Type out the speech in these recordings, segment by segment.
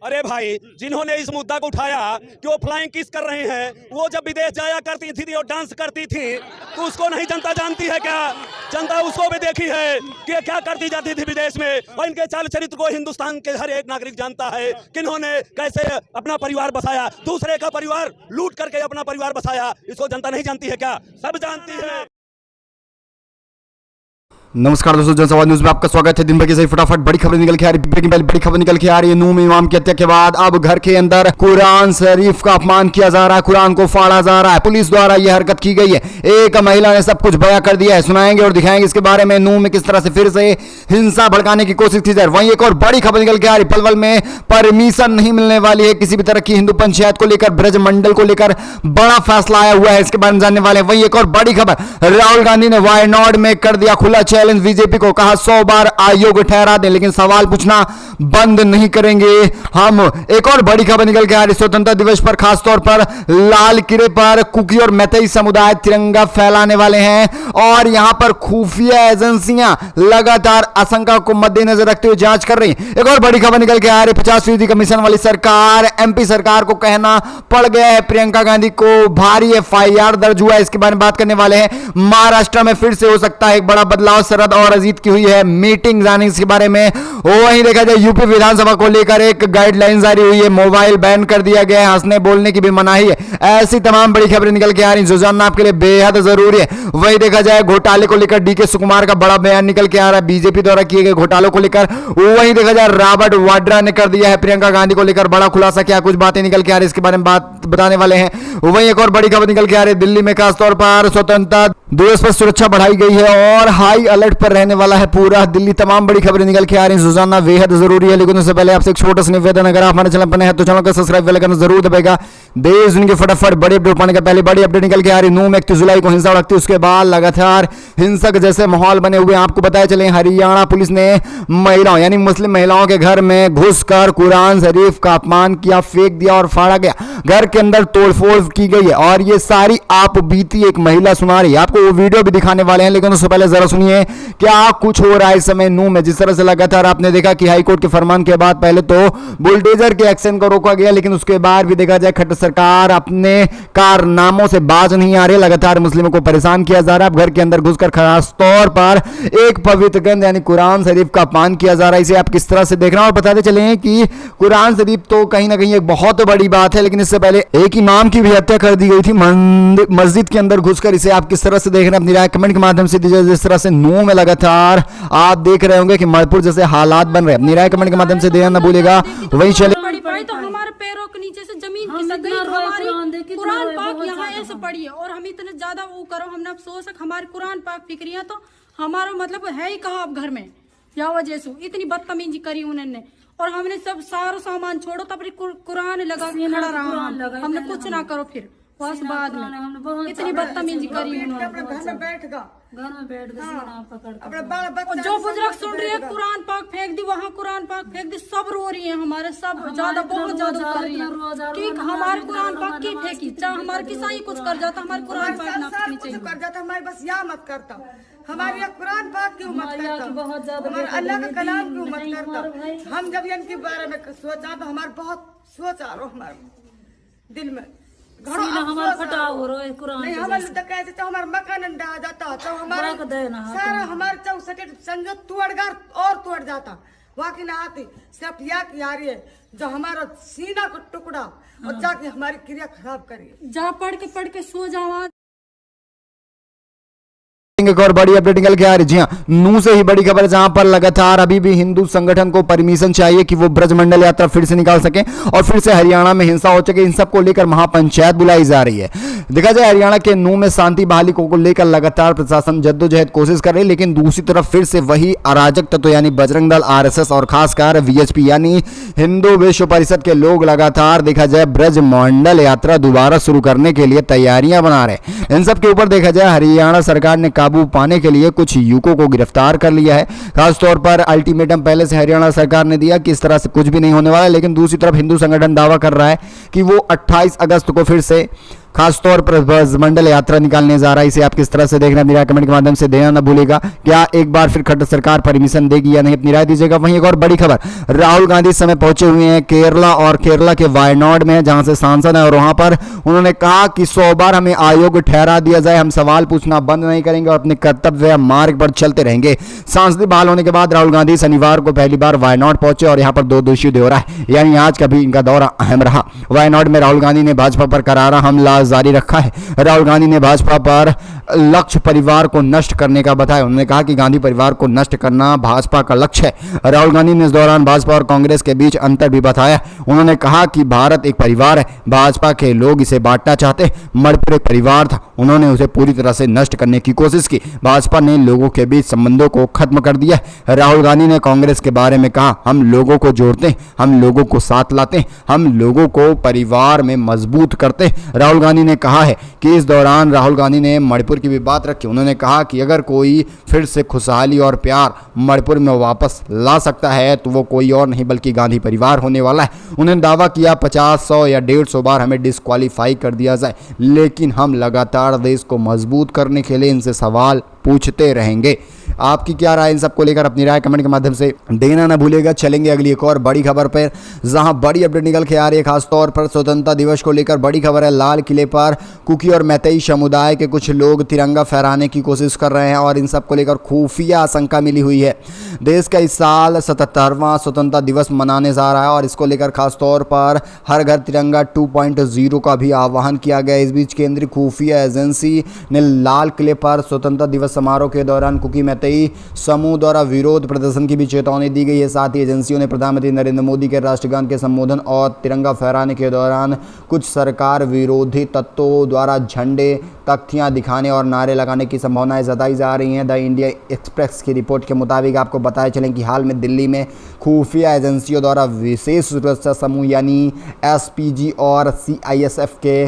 अरे भाई, जिन्होंने इस मुद्दा को उठाया कि वो फ्लाइंग किस कर रहे हैं, वो जब विदेश जाया करती थी और डांस करती थी तो उसको नहीं जनता जानती है क्या? जनता उसको भी देखी है कि क्या करती जाती थी विदेश में। और इनके चाल चरित्र को हिंदुस्तान के हर एक नागरिक जानता है कि इन्होंने कैसे अपना परिवार बसाया, दूसरे का परिवार लूट करके अपना परिवार बसाया। इसको जनता नहीं जानती है क्या? सब जानती है। नमस्कार दोस्तों, जनसंवाद न्यूज में आपका स्वागत है। दिन भर की सही फटाफट बड़ी खबर निकल के आ रही है। बड़ी खबर निकल के आ रही है। नूह में इमाम की हत्या के बाद अब घर के अंदर कुरान शरीफ का अपमान किया जा रहा है, कुरान को फाड़ा जा रहा है। पुलिस द्वारा यह हरकत की गई है। एक महिला ने सब कुछ बयां कर दिया है, सुनाएंगे और दिखाएंगे इसके बारे में। नूह में किस तरह से फिर से हिंसा भड़काने की कोशिश की जा रही है। वहीं एक और बड़ी खबर निकल के आ रही, पलवल में परमिशन नहीं मिलने वाली है किसी भी तरह की हिंदू पंचायत को लेकर, ब्रज मंडल को लेकर बड़ा फैसला आया हुआ है, इसके बारे में जानने वाले हैं। वहीं एक और बड़ी खबर, राहुल गांधी ने वायनाड में कर दिया खुला चैलेंज बीजेपी को, कहा 100 बार आयोग ठहरा दें लेकिन सवाल पूछना बंद नहीं करेंगे हम। एक और बड़ी खबर निकल के आ रही, स्वतंत्रता दिवस पर खासतौर पर लाल किले पर कुकी और मैतेई समुदाय तिरंगा फैलाने वाले हैं और यहां पर खुफिया एजेंसियां लगातार आशंका को मद्देनजर रखते हुए जांच कर रही हैं। एक और बड़ी खबर निकल के आ रही, 50% कमीशन वाली सरकार, एमपी सरकार को कहना पड़ गया है। प्रियंका गांधी को भारी एफआईआर दर्ज हुआ है, इसके बारे में बात करने वाले हैं। महाराष्ट्र में फिर से हो सकता है एक बड़ा बदलाव, शरद और अजीत की हुई है मीटिंग जाने इसके बारे में। वहीं देखा जाए यूपी विधानसभा को लेकर एक गाइडलाइन जारी हुई है, मोबाइल बैन कर दिया गया है, हंसने बोलने की भी मनाही है। ऐसी तमाम बड़ी खबरें निकल के आ रही जो जानना आपके लिए बेहद जरूरी है। वहीं देखा जाए घोटाले को लेकर डीके सुकुमार का बड़ा बयान निकल के आ रहा है, बीजेपी द्वारा किए गए घोटालों को लेकर। वहीं देखा जाए रॉबर्ट वाड्रा ने कर दिया है प्रियंका गांधी को लेकर बड़ा खुलासा, क्या कुछ बातें निकल के आ रही इसके बारे में बात बताने वाले हैं। वहीं एक और बड़ी खबर निकल के आ रही, दिल्ली में खासतौर पर स्वतंत्रता दिवस पर सुरक्षा बढ़ाई गई है और हाई अलर्ट पर रहने वाला है पूरा दिल्ली। तमाम बड़ी खबरें निकल के आ रही हैं, जानना बेहद जरूरी है। लेकिन उससे पहले आपसे एक छोटा सा निवेदन, अगर आप हमारे चैनल पर नए हैं तो चैनल को सब्सक्राइब बेल आइकन जरूर दबाएगा। देश दुनिया के फटाफट बड़ी अपडेट पाने का पहले बड़ी अपडेट निकल के आ रही, नूह में 31 जुलाई को हिंसा भड़कती, उसके बाद लगातार हिंसक जैसे माहौल बने हुए। आपको बताया चले, हरियाणा पुलिस ने महिलाओं यानी मुस्लिम महिलाओं के घर में घुसकर कुरान शरीफ का अपमान किया, फेंक दिया और फाड़ा गया। घर के अंदर तोड़फोड़ की गई है और ये सारी आप बीती एक महिला सुना रही है। आपको वो वीडियो भी दिखाने वाले हैं, लेकिन उससे पहले जरा सुनिए क्या कुछ हो रहा है इस समय नूह में। जिस तरह से लगातार आपने देखा कि हाईकोर्ट के फरमान के बाद पहले तो बुलडोजर के एक्शन को रोका गया, लेकिन उसके बाद भी देखा जाए खट्टर सरकार अपने कारनामों से बाज नहीं आ रही, लगातार मुस्लिमों को परेशान किया जा रहा है। घर के अंदर घुसकर खास तौर पर एक पवित्र ग्रंथ यानी कुरान शरीफ का अपमान किया जा रहा है। इसे आप किस तरह से देख रहे हैं और बताते चले कि कुरान शरीफ तो कहीं ना कहीं एक बहुत बड़ी बात है, लेकिन इससे पहले एक इमाम की भी हत्या कर दी गई थी मस्जिद के अंदर घुसकर। इसे आप किस तरह से देख रहे हैं अपनी राय कमेंट के माध्यम से दीजिए। जिस तरह से नूह में लगातार आप देख रहे होंगे कि मणिपुर जैसे हालात बन रहे हैं, अपनी राय कमेंट के माध्यम से देना ना भूलिएगा। वहीं चले तो हमारे पैरों के नीचे से जमीन खिसक गई, तो हमारी कुरान पाक यहाँ ऐसे पड़ी है और हम इतने ज्यादा वो करो, हमने अफसोस है हमारी कुरान पाक फिक्रियां तो हमारा मतलब है ही कहा अब घर में, या वजह से इतनी बदतमीजी करी उन्होंने। और हमने सब सारा सामान छोड़ो तब कुरान लगा खड़ा रहा, हमने कुछ ना करो फिर बस बाद में इतनी बदतमीजी करी उन्होंने। घर में बैठ और जो बुजुर्ग सुन रही है कुरान पाक फेंक दी, वहाँ कुरान पाक फेंक दी, सब रो रही है हमारे, सब ज्यादा बहुत ज्यादा कर रही है कि हमारे कुरान पाक की फेंकी, चाहे हमारे किसाई कुछ कर जाता हमारे कुरान पाक ना फेंकनी चाहिए। कर जाता हमारे बस या मत करता, हमारी कुरान पाक क्यों मत करता, हमारे अल्लाह का कलाम क्यों मत करता। हम जब इनके बारे में सोचा तो हमारे बहुत सोच आ रहा हमारे दिल में, हमारा फटा हो रहा है कुरान नहीं हमारे तो कैसे तो हमारा मकान अंडा जाता तो हमारा सारा हमारे 64 संजो तोड़गार और तोड़ जाता, वाकई ना आती सिर्फ या की आ रही है जो हमारा सीना को टुकड़ा और जाके हमारी क्रिया खराब करी। जा पढ़ के सो जावा। एक और बड़ी अपडेट निकल के आ रही, जी हाँ, नूह से ही बड़ी खबर, जहां पर लगातार अभी भी हिंदू संगठन को परमिशन चाहिए कि वो ब्रजमंडल यात्रा फिर से निकाल सके और फिर से हरियाणा में हिंसा हो सके। इन सब को लेकर महापंचायत बुलाई जा रही है। देखा जाए हरियाणा के नूह में शांति बहाली को लेकर लगातार प्रशासन जद्दोजहद कोशिश कर रही है, लेकिन दूसरी तरफ फिर से वही अराजक तत्व यानी बजरंग दल, आरएसएस और खासकर वीएचपी यानी हिंदू विश्व परिषद के लोग लगातार देखा जाए ब्रजमंडल यात्रा दोबारा शुरू करने के लिए तैयारियां बना रहे। इन सब के ऊपर देखा जाए हरियाणा सरकार ने काबू पाने के लिए कुछ युवकों को गिरफ्तार कर लिया है। खासतौर पर अल्टीमेटम पहले से हरियाणा सरकार ने दिया कि इस तरह से कुछ भी नहीं होने वाला, लेकिन दूसरी तरफ हिंदू संगठन दावा कर रहा है कि वो 28 अगस्त को फिर से खासतौर पर मंडल यात्रा निकालने जा रहा है। इसे आप किस तरह से देखना, अपनी राय कमेंट के माध्यम से देना न भूलेगा। क्या एक बार फिर खट्टर सरकार परमिशन देगी या नहीं, अपनी राय दीजिएगा। वहीं एक और बड़ी खबर, राहुल गांधी इस समय पहुंचे हुए हैं केरला, और केरला के वायनाड में, जहां से सांसद है, और वहां पर उन्होंने कहा कि 100 बार हमें आयोग ठहरा दिया जाए, हम सवाल पूछना बंद नहीं करेंगे और अपने कर्तव्य मार्ग पर चलते रहेंगे। सांसद बहाल होने के बाद राहुल गांधी शनिवार को पहली बार वायनाड पहुंचे और यहां पर 2 दिवसीय दौरा है, यानी आज का भी इनका दौरा अहम रहा। वायनाड में राहुल गांधी ने भाजपा पर करारा हमला जारी रखा है। राहुल गांधी ने भाजपा पर लक्ष्य परिवार को नष्ट करने का बताया। उन्होंने कहा कि गांधी परिवार को नष्ट करना भाजपा का लक्ष्य है। राहुल गांधी ने इस दौरान भाजपा और कांग्रेस के बीच अंतर भी बताया। उन्होंने कहा कि भारत एक परिवार है, भाजपा के लोग इसे बांटना चाहते, मणिपुर एक परिवार था, उन्होंने उसे पूरी तरह से नष्ट करने की कोशिश की। भाजपा ने लोगों के बीच संबंधों को खत्म कर दिया। राहुल गांधी ने कांग्रेस के बारे में कहा, हम लोगों को जोड़ते, हम लोगों को साथ लाते, हम लोगों को परिवार में मजबूत करते। राहुल गांधी ने कहा है कि इस दौरान राहुल गांधी ने मणिपुर की भी बात रखी। उन्होंने कहा कि अगर कोई फिर से खुशहाली और प्यार मणिपुर में वापस ला सकता है तो वो कोई और नहीं बल्कि गांधी परिवार होने वाला है। उन्होंने दावा किया 50, 100 या 150 बार हमें डिस्क्वालीफाई कर दिया जाए, लेकिन हम लगातार देश को मजबूत करने के लिए इनसे सवाल पूछते रहेंगे। आपकी क्या राय इन सबको लेकर, अपनी राय कमेंट के माध्यम से देना ना भूलेगा। चलेंगे अगली एक और बड़ी खबर पर, जहां बड़ी अपडेट निकल के आ रही है। खासतौर पर स्वतंत्रता दिवस को लेकर बड़ी खबर है। लाल किले पर कुकी और मैतेई समुदाय के कुछ लोग तिरंगा फहराने की कोशिश कर रहे हैं और इन सबको लेकर खुफिया आशंका मिली हुई है। देश का इस साल 77वां स्वतंत्रता दिवस मनाने जा रहा है और इसको लेकर खासतौर पर हर घर तिरंगा 2.0 का भी आह्वान किया गया। इस बीच केंद्रीय खुफिया एजेंसी ने लाल किले पर स्वतंत्रता दिवस समारोह के दौरान कुकी मैतेई समूह द्वारा विरोध प्रदर्शन की भी चेतावनी दी गई है। साथ ही एजेंसियों ने प्रधानमंत्री नरेंद्र मोदी के राष्ट्रगान के संबोधन और तिरंगा फहराने के दौरान कुछ सरकार विरोधी तत्वों द्वारा झंडे, तख्तियां दिखाने और नारे लगाने की संभावनाएं जताई जा रही हैं। द इंडिया एक्सप्रेस की रिपोर्ट के मुताबिक आपको बताया चलें कि हाल में दिल्ली में खुफिया एजेंसियों द्वारा विशेष सुरक्षा समूह यानी एसपीजी और सीआईएसएफ के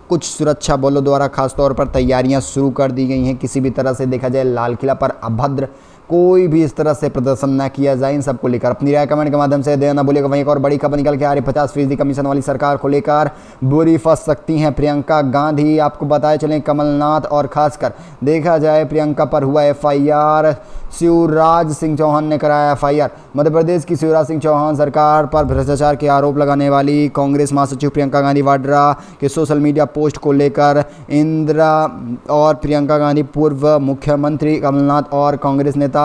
कुछ सुरक्षा बलों द्वारा खासतौर पर तैयारियां शुरू कर दी गई हैं। किसी भी तरह से देखा जाए लाल किला पर अभद्र कोई भी इस तरह से प्रदर्शन न किया जाए। इन सबको लेकर अपनी राय कमेंट के माध्यम से देना भूलिएगा। वहीं एक और बड़ी खबर निकल के आ रही, 50% कमीशन वाली सरकार को लेकर बुरी फंस सकती हैं प्रियंका गांधी। आपको बताया चलें कमलनाथ और खासकर देखा जाए प्रियंका पर हुआ एफआईआर, शिवराज सिंह चौहान ने कराया एफआईआर। मध्य प्रदेश की शिवराज सिंह चौहान सरकार पर भ्रष्टाचार के आरोप लगाने वाली कांग्रेस महासचिव प्रियंका गांधी वाड्रा के सोशल मीडिया पोस्ट को लेकर इंदिरा और प्रियंका गांधी, पूर्व मुख्यमंत्री कमलनाथ और कांग्रेस नेता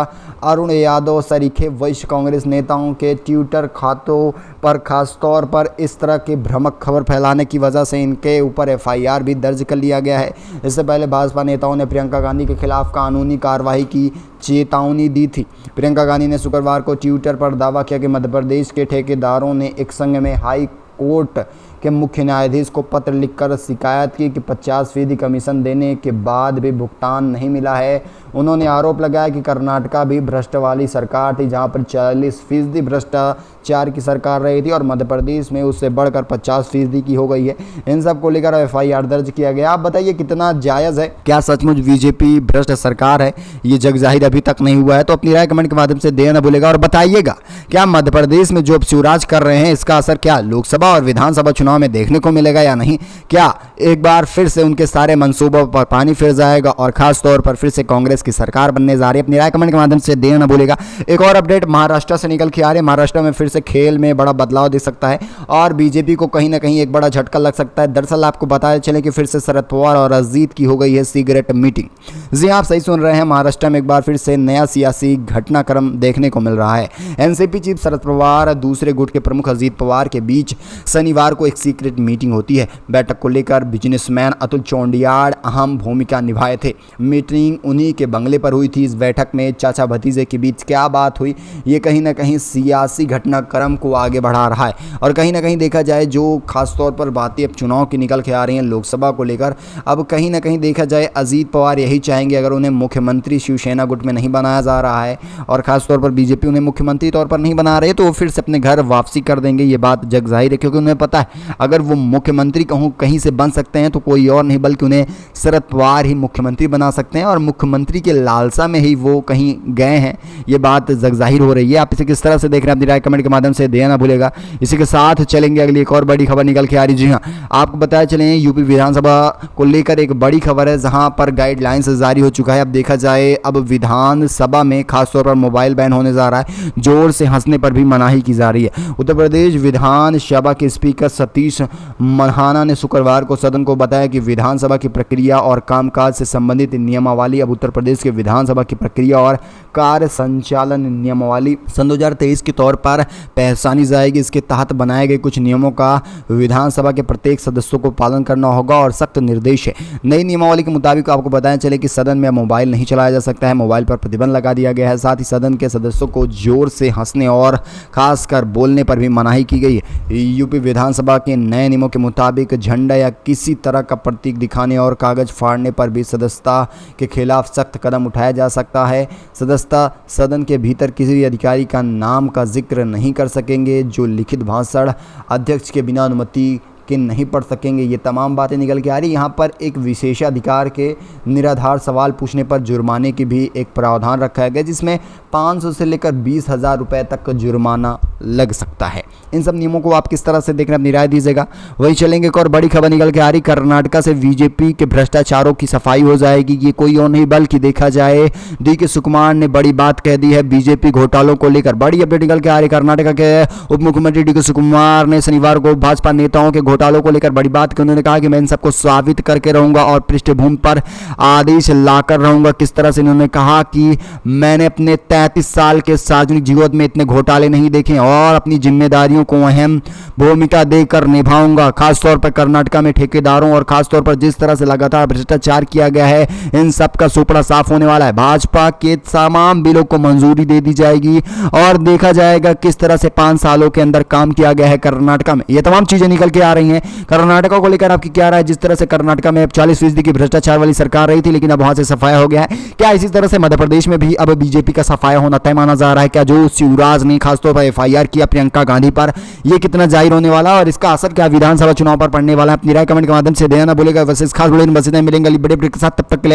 अरुण यादव सरीखे वरिष्ठ कांग्रेस नेताओं के ट्विटर खातों पर खासतौर पर इस तरह की भ्रामक खबर फैलाने की वजह से इनके ऊपर एफआईआर भी दर्ज कर लिया गया है। इससे पहले भाजपा नेताओं ने प्रियंका गांधी के खिलाफ कानूनी कार्रवाई की चेतावनी दी थी। प्रियंका गांधी ने शुक्रवार को ट्विटर पर दावा किया कि मध्य प्रदेश के ठेकेदारों ने एक संघ में हाई कोर्ट के मुख्य न्यायाधीश को पत्र लिखकर शिकायत की कि 50% कमीशन देने के बाद भी भुगतान नहीं मिला है। उन्होंने आरोप लगाया कि कर्नाटका भी भ्रष्ट वाली सरकार थी, जहां पर 40% भ्रष्टाचार की सरकार रही थी और मध्य प्रदेश में उससे बढ़कर 50% की हो गई है। इन सब को लेकर एफआईआर दर्ज किया गया। आप बताइए कितना जायज़ है, क्या सचमुच बीजेपी भ्रष्ट सरकार है? ये जग जाहिर अभी तक नहीं हुआ है, तो अपनी राय कमेंट के माध्यम से देना भूलेगा। और बताइएगा क्या मध्य प्रदेश में जो शिवराज कर रहे हैं इसका असर क्या लोकसभा और विधानसभा चुनाव में देखने को मिलेगा या नहीं? क्या एक बार फिर से उनके सारे मंसूबों पर पानी फिर जाएगा और खास तौर पर फिर से कांग्रेस की सरकार बनने जा रही है? अपनी राय कमेंट के माध्यम से देना ना भूलेगा। एक और अपडेट महाराष्ट्र से निकल के आ रही है। महाराष्ट्र में फिर से खेल में बड़ा बदलाव दिख सकता है और बीजेपी को कहीं ना कहीं एक बड़ा झटका लग सकता है। दरअसल आपको बताया चले कि फिर से शरद पवार और अजीत की हो गई है सिगरेट मीटिंग। जी आप सही सुन रहे हैं, महाराष्ट्र में एक बार फिर से नया सियासी घटनाक्रम देखने को मिल रहा है। एनसीपी चीफ शरद पवार दूसरे गुट के प्रमुख अजीत पवार के बीच शनिवार को एक सीक्रेट मीटिंग होती है। बैठक को लेकर बिजनेसमैन अतुल चौंडियाड़ अहम भूमिका निभाए थे। मीटिंग उन्हीं के बंगले पर हुई थी। इस बैठक में चाचा भतीजे के बीच क्या बात हुई, ये कहीं ना कहीं सियासी घटनाक्रम को आगे बढ़ा रहा है। और कहीं ना कहीं देखा जाए जो खासतौर पर बातें अब चुनाव की निकल के आ रही हैं लोकसभा को लेकर, अब कहीं ना कहीं देखा जाए अजीत पवार यही चाहेंगे अगर उन्हें मुख्यमंत्री शिवसेना गुट में नहीं बनाया जा रहा है और खासतौर पर बीजेपी उन्हें मुख्यमंत्री तौर पर नहीं बना रहे तो वो फिर से अपने घर वापसी कर देंगे। ये बात जग जाहिर है, क्योंकि उन्हें पता है अगर वो मुख्यमंत्री कहूँ कहीं से बन सकते हैं तो कोई और नहीं बल्कि उन्हें शरद पवार ही मुख्यमंत्री बना सकते हैं, और मुख्यमंत्री के लालसा में ही वो कहीं गए हैं, ये बात जगजाहिर हो रही है। आप इसे किस तरह से देख रहे हैं अपनी राय कमेंट के माध्यम से देना ना भूलेगा। इसी के साथ चलेंगे अगली एक और बड़ी खबर निकल के आ रही। जी हाँ, आपको बताया चलें यूपी विधानसभा को लेकर एक बड़ी खबर है, जहां पर गाइडलाइंस जारी हो चुका है। अब देखा जाए, अब विधानसभा में खासतौर पर मोबाइल बैन होने जा रहा है, जोर से हंसने पर भी मनाही की जा रही है। उत्तर प्रदेश विधानसभा के स्पीकर सतीश महाना ने शुक्रवार को सदन को बताया कि विधानसभा की प्रक्रिया और कामकाज से संबंधित नियमावली अब उत्तर प्रदेश के विधानसभा की प्रक्रिया और कार्य संचालन नियमावली सन 2023 के तौर पर पहचानी जाएगी। इसके तहत बनाए गए कुछ नियमों का विधानसभा के प्रत्येक सदस्यों को पालन करना होगा और सख्त निर्देश है। नई नियमावली के मुताबिक आपको बताया चले कि सदन में मोबाइल नहीं चलाया जा सकता है, मोबाइल पर प्रतिबंध लगा दिया गया है। साथ ही सदन के सदस्यों को जोर से हंसने और खासकर बोलने पर भी मनाही की गई है। यूपी विधानसभा के नए नियमों के मुताबिक झंडा या किसी तरह का प्रतीक दिखाने और कागज फाड़ने पर भी सदस्यता के खिलाफ सख्त कदम उठाया जा सकता है। सदस्यता सदन के भीतर किसी भी अधिकारी का नाम का जिक्र नहीं कर सकेंगे, जो लिखित भाषण अध्यक्ष के बिना अनुमति के नहीं पढ़ सकेंगे। ये तमाम बातें निकल के आ रही। यहाँ पर एक विशेषाधिकार के निराधार सवाल पूछने पर जुर्माने की भी एक प्रावधान रखा गया, जिसमें 500 से लेकर 20,000 रुपये तक जुर्माना लग सकता है। इन सब नियमों को आप किस तरह से देख रहे हैं अपनी राय दीजिएगा। वही चलेंगे एक और बड़ी खबर निकल के आ रही, कर्नाटका से बीजेपी के भ्रष्टाचारों की सफाई हो जाएगी। ये कोई और नहीं बल्कि देखा जाए DK शिवकुमार ने बड़ी बात कह दी है बीजेपी घोटालों को लेकर। बड़ी अपडेट निकल के आ रही, कर्नाटका के उप मुख्यमंत्री DK शिवकुमार ने शनिवार को भाजपा नेताओं के घोटालों को लेकर बड़ी बात की। उन्होंने कहा कि मैं इन सबको साबित करके रहूंगा और पृष्ठभूमि पर आदेश लाकर रहूंगा। किस तरह से उन्होंने कहा कि मैंने अपने 33 साल के सार्वजनिक जीवन में इतने घोटाले नहीं देखे और अपनी जिम्मेदारियों को अहम भूमिका देकर निभाऊंगा। खासतौर पर कर्नाटका में ठेकेदारों और खासतौर पर जिस तरह से लगातार भ्रष्टाचार किया गया है, इन सब का सुपड़ा साफ होने वाला है। भाजपा के तमाम बिलों को मंजूरी दे दी जाएगी और देखा जाएगा किस तरह से 5 सालों के अंदर काम किया गया है कर्नाटका में। ये तमाम चीजें निकल के आ रही हैं। कर्नाटका को लेकर आपकी क्या राय? जिस तरह से कर्नाटका में 40% की भ्रष्टाचार वाली सरकार रही थी, लेकिन अब वहां से सफाया हो गया है। क्या इसी तरह से मध्य प्रदेश में भी अब बीजेपी का सफाया होना तय माना जा रहा है? क्या जो शिवराज ने खासतौर पर FIR किया प्रियंका गांधी पर, यह कितना जाहिर होने वाला और इसका असर क्या विधानसभा चुनाव पर पड़ने वाला है? अपनी राय कमेंट के माध्यम से देना ना भूलेगा। वैसे इस खास वीडियो में बस इतना ही, मिलेंगे बड़े के साथ, तब तक के लिए